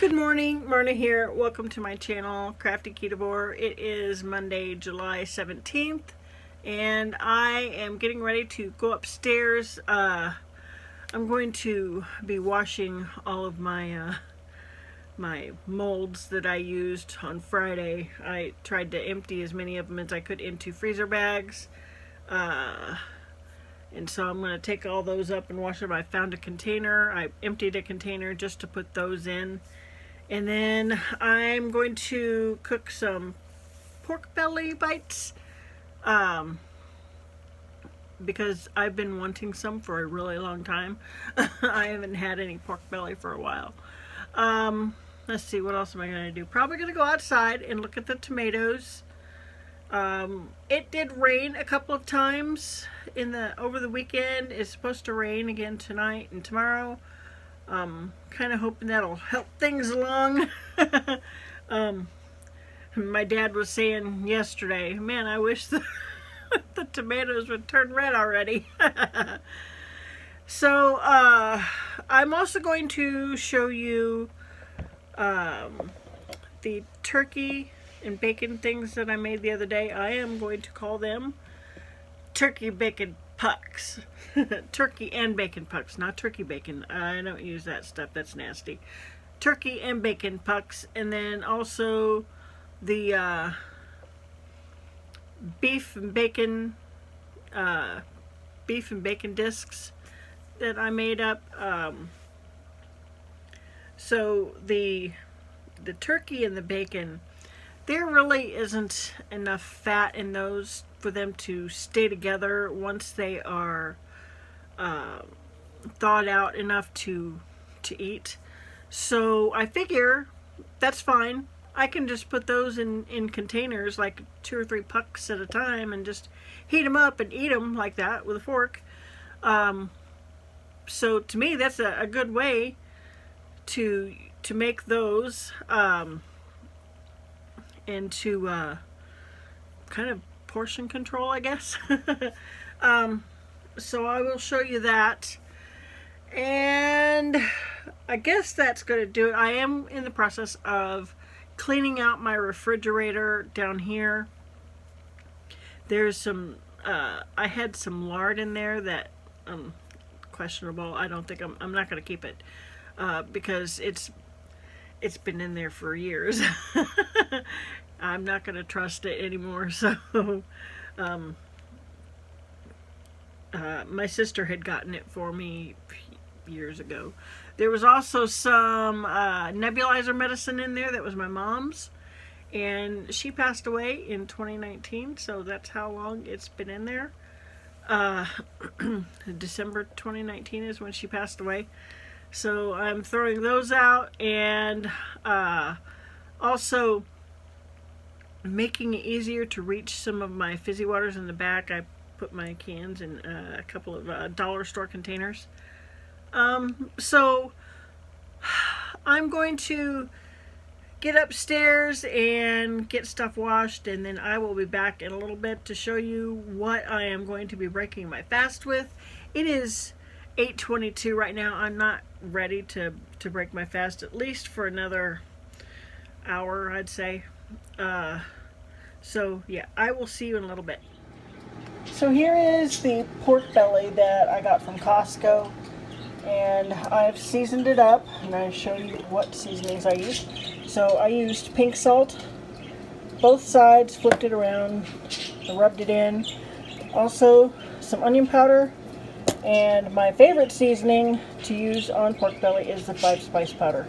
Good morning, Marna here. Welcome to my channel, Krafty Ketovore. It is Monday, July 17th, and I am getting ready to go upstairs. I'm going to be washing all of my my molds that I used on Friday. I tried to empty as many of them as I could into freezer bags. And so I'm going to take all those up and wash them. I found a container. I emptied a container just to put those in. And then I'm going to cook some pork belly bites because I've been wanting some for a really long time. I haven't had any pork belly for a while. Let's see, what else am I going to do? Probably going to go outside and look at the tomatoes. It did rain a couple of times over the weekend. It's supposed to rain again tonight and tomorrow. Kind of hoping that'll help things along. My dad was saying yesterday, man, I wish the tomatoes would turn red already. So I'm also going to show you the turkey and bacon things that I made the other day. I am going to call them turkey bacon pucks. Turkey and bacon pucks, not turkey bacon. I don't use that stuff, that's nasty. Turkey and bacon pucks, and then also the beef and bacon discs that I made up. So the turkey and the bacon, there really isn't enough fat in those for them to stay together once they are thawed out enough to eat. So I figure that's fine. I can just put those in containers, like 2 or 3 pucks at a time, and just heat them up and eat them like that with a fork. So to me, that's a good way to make those and to kind of portion control, I guess. So I will show you that, and I guess that's going to do it. I am in the process of cleaning out my refrigerator down here. There's some I had some lard in there that questionable. I don't think I'm not going to keep it because it's been in there for years. I'm not going to trust it anymore. So my sister had gotten it for me years ago. There was also some nebulizer medicine in there that was my mom's, and she passed away in 2019, so that's how long it's been in there. December 2019 is when she passed away. So I'm throwing those out, and also making it easier to reach some of my fizzy waters in the back. I put my cans in a couple of dollar store containers. So I'm going to get upstairs and get stuff washed, and then I will be back in a little bit to show you what I am going to be breaking my fast with. It is 8:22 right now. I'm not ready to break my fast, at least for another hour, I'd say. So yeah, I will see you in a little bit. So here is the pork belly that I got from Costco, and I've seasoned it up, and I show you what seasonings I used. So I used pink salt, both sides, flipped it around, rubbed it in. Also some onion powder, and my favorite seasoning to use on pork belly is the 5-spice powder.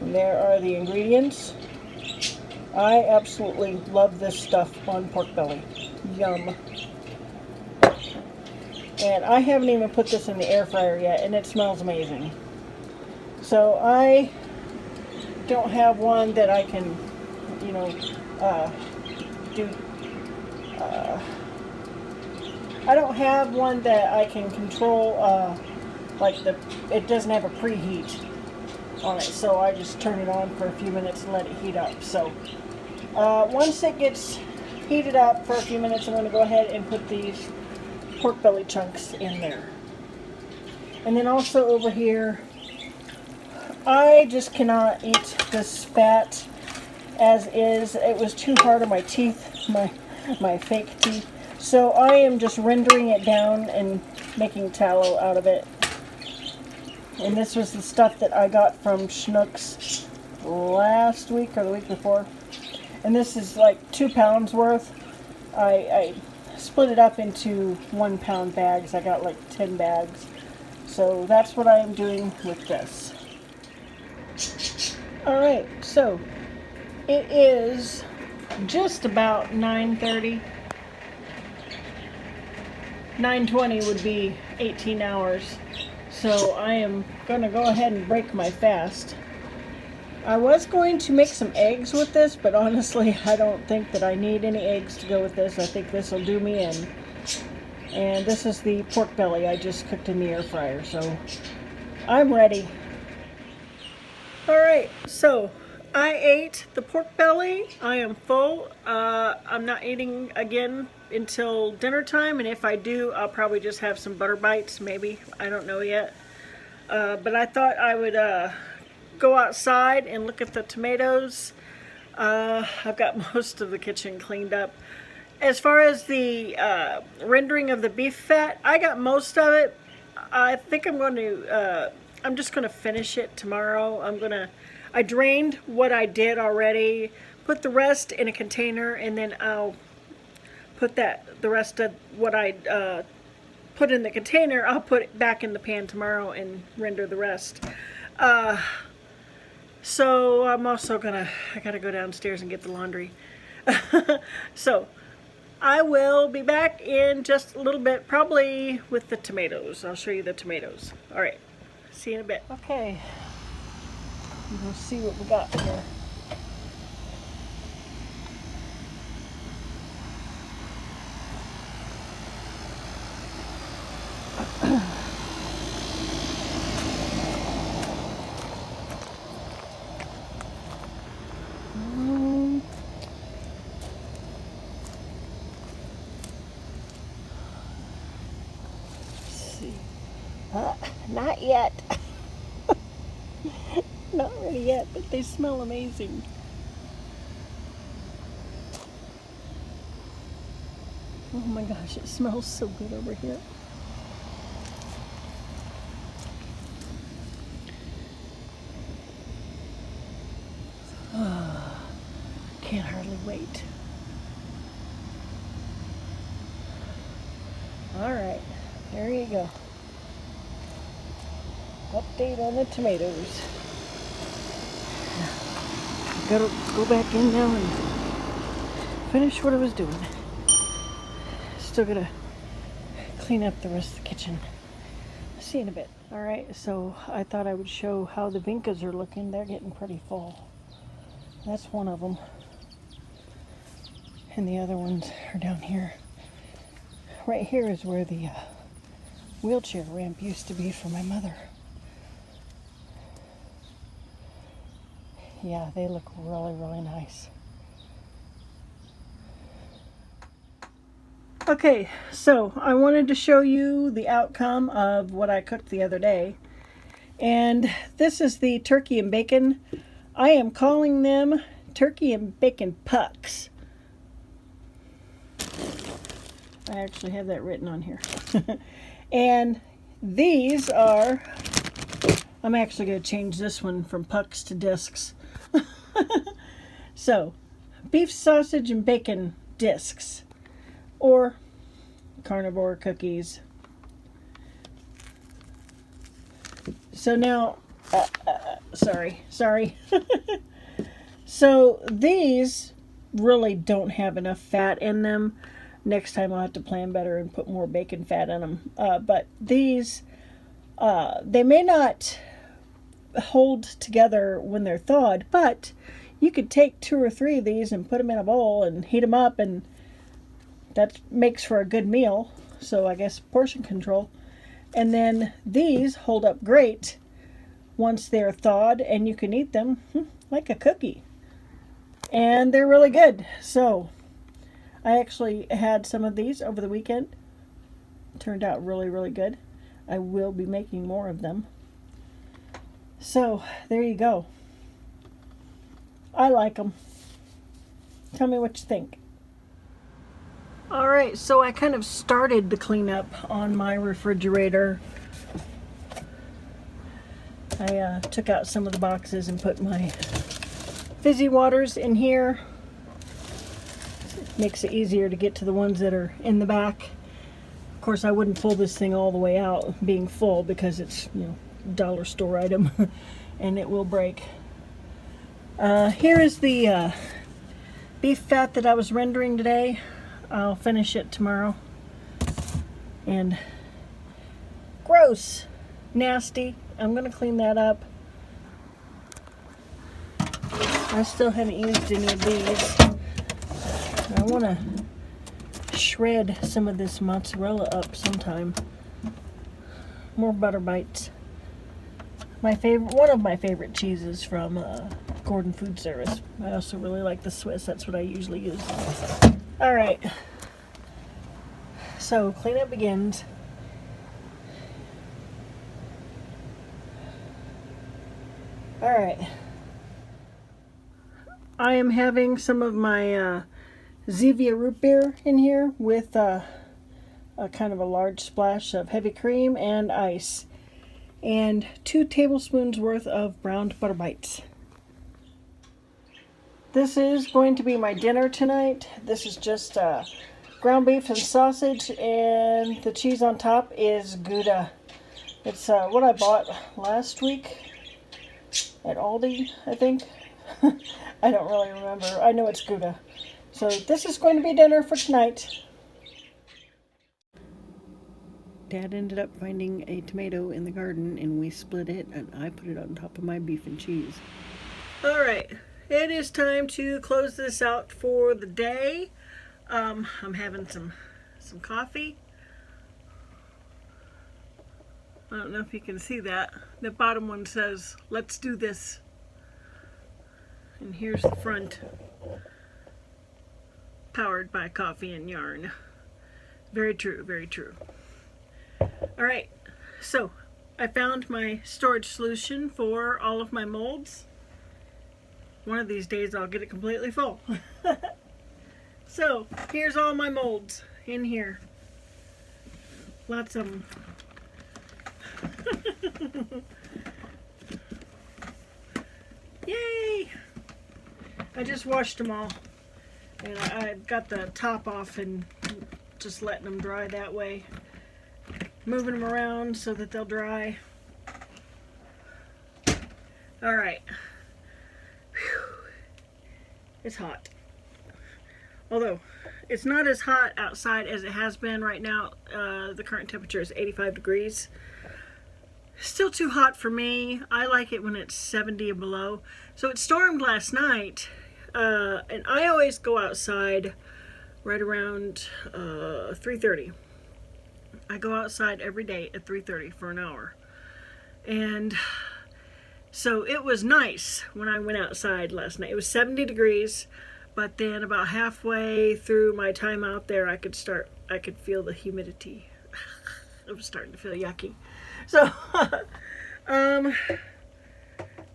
And there are the ingredients. I absolutely love this stuff on pork belly. Yum. And I haven't even put this in the air fryer yet, and it smells amazing. So I don't have one that I can, you know, do. I don't have one that I can control, like it doesn't have a preheat on it, so I just turn it on for a few minutes and let it heat up. So once it gets heated up for a few minutes, I'm going to go ahead and put these pork belly chunks in there. And then also over here, I just cannot eat this fat as is. It was too hard on my teeth, my fake teeth. So I am just rendering it down and making tallow out of it. And this was the stuff that I got from Schnucks last week or the week before. And this is like 2 pounds worth. I split it up into 1 pound bags. I got like 10 bags. So that's what I am doing with this. Alright, so it is just about 9:30. 9:20 would be 18 hours. So I am going to go ahead and break my fast. I was going to make some eggs with this, but honestly I don't think that I need any eggs to go with this. I think this will do me in. And this is the pork belly I just cooked in the air fryer, so I'm ready. Alright, so I ate the pork belly. I am full. I'm not eating again until dinner time, and if I do, I'll probably just have some butter bites, maybe. I don't know yet. But I thought I would go outside and look at the tomatoes. I've got most of the kitchen cleaned up. As far as the rendering of the beef fat, I got most of it. I think I'm going to, I'm just going to finish it tomorrow. I drained what I did already, put the rest in a container, and then I'll put the rest of what I put in the container, I'll put it back in the pan tomorrow and render the rest. So I'm also I gotta go downstairs and get the laundry. So I will be back in just a little bit, probably with the tomatoes. I'll show you the tomatoes. All right, see you in a bit. Okay, we'll see what we got here. Not yet. Not ready yet, but they smell amazing. Oh my gosh, it smells so good over here. Oh, can't hardly wait. All right, there you go. Update on the tomatoes. I gotta go back in now and finish what I was doing. Still gotta clean up the rest of the kitchen. See you in a bit. Alright, so I thought I would show how the vincas are looking. They're getting pretty full. That's one of them. And the other ones are down here. Right here is where the wheelchair ramp used to be for my mother. Yeah, they look really, really nice. Okay, so I wanted to show you the outcome of what I cooked the other day. And this is the turkey and bacon. I am calling them turkey and bacon pucks. I actually have that written on here. And these are, I'm actually going to change this one from pucks to discs. So, beef sausage and bacon discs, or carnivore cookies. So now, sorry. So these really don't have enough fat in them. Next time I'll have to plan better and put more bacon fat in them. But these, they may not hold together when they're thawed, but you could take 2 or 3 of these and put them in a bowl and heat them up, and that makes for a good meal. So I guess portion control. And then these hold up great once they're thawed, and you can eat them like a cookie. And they're really good. So I actually had some of these over the weekend. Turned out really, really good. I will be making more of them. So there you go. I like them. Tell me what you think. Alright, so I kind of started the cleanup on my refrigerator. I took out some of the boxes and put my fizzy waters in here. Makes it easier to get to the ones that are in the back. Of course, I wouldn't pull this thing all the way out being full because it's, you know, dollar store item and it will break. Here is the beef fat that I was rendering today. I'll finish it tomorrow. And gross, nasty. I'm gonna clean that up. I still haven't used any of these. I want to shred some of this mozzarella up sometime. More butter bites. My favorite, one of my favorite cheeses from Gordon Food Service. I also really like the Swiss. That's what I usually use. All right. So cleanup begins. All right. I am having some of my Zevia root beer in here with a kind of a large splash of heavy cream and ice, and 2 tablespoons worth of browned butter bites. This is going to be my dinner tonight. This is just ground beef and sausage, and the cheese on top is Gouda. It's what I bought last week at Aldi, I think. I don't really remember. I know it's Gouda. So this is going to be dinner for tonight. Dad ended up finding a tomato in the garden and we split it and I put it on top of my beef and cheese. Alright, it is time to close this out for the day. I'm having some coffee. I don't know if you can see that. The bottom one says, "Let's do this." And here's the front. Powered by coffee and yarn. Very true, very true. Alright, so I found my storage solution for all of my molds. One of these days I'll get it completely full. So, here's all my molds in here. Lots of them. Yay! I just washed them all. And I got the top off and just letting them dry that way. Moving them around so that they'll dry. Alright. It's hot. Although, it's not as hot outside as it has been right now. The current temperature is 85 degrees. Still too hot for me. I like it when it's 70 and below. So it stormed last night. And I always go outside right around 3:30. I go outside every day at 3:30 for an hour. And so it was nice when I went outside last night. It was 70 degrees, but then about halfway through my time out there, I could feel the humidity. It was starting to feel yucky. So,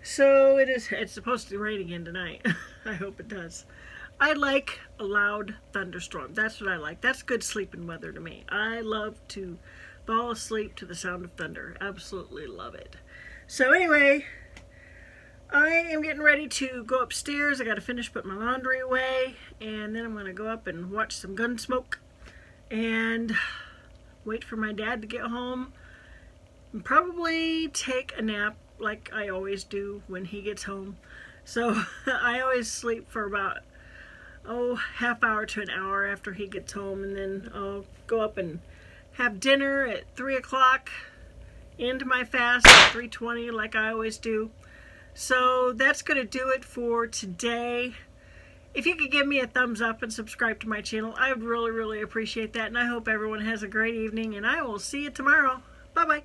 so it's supposed to rain again tonight. I hope it does. I like a loud thunderstorm. That's what I like. That's good sleeping weather to me. I love to fall asleep to the sound of thunder. Absolutely love it. So anyway, I am getting ready to go upstairs. I got to finish putting my laundry away, and then I'm going to go up and watch some Gunsmoke and wait for my dad to get home and probably take a nap like I always do when he gets home. So I always sleep for about half hour to an hour after he gets home, and then I'll go up and have dinner at 3 o'clock, end my fast at 3:20 like I always do. So that's going to do it for today. If you could give me a thumbs up and subscribe to my channel, I would really, really appreciate that. And I hope everyone has a great evening, and I will see you tomorrow. Bye-bye.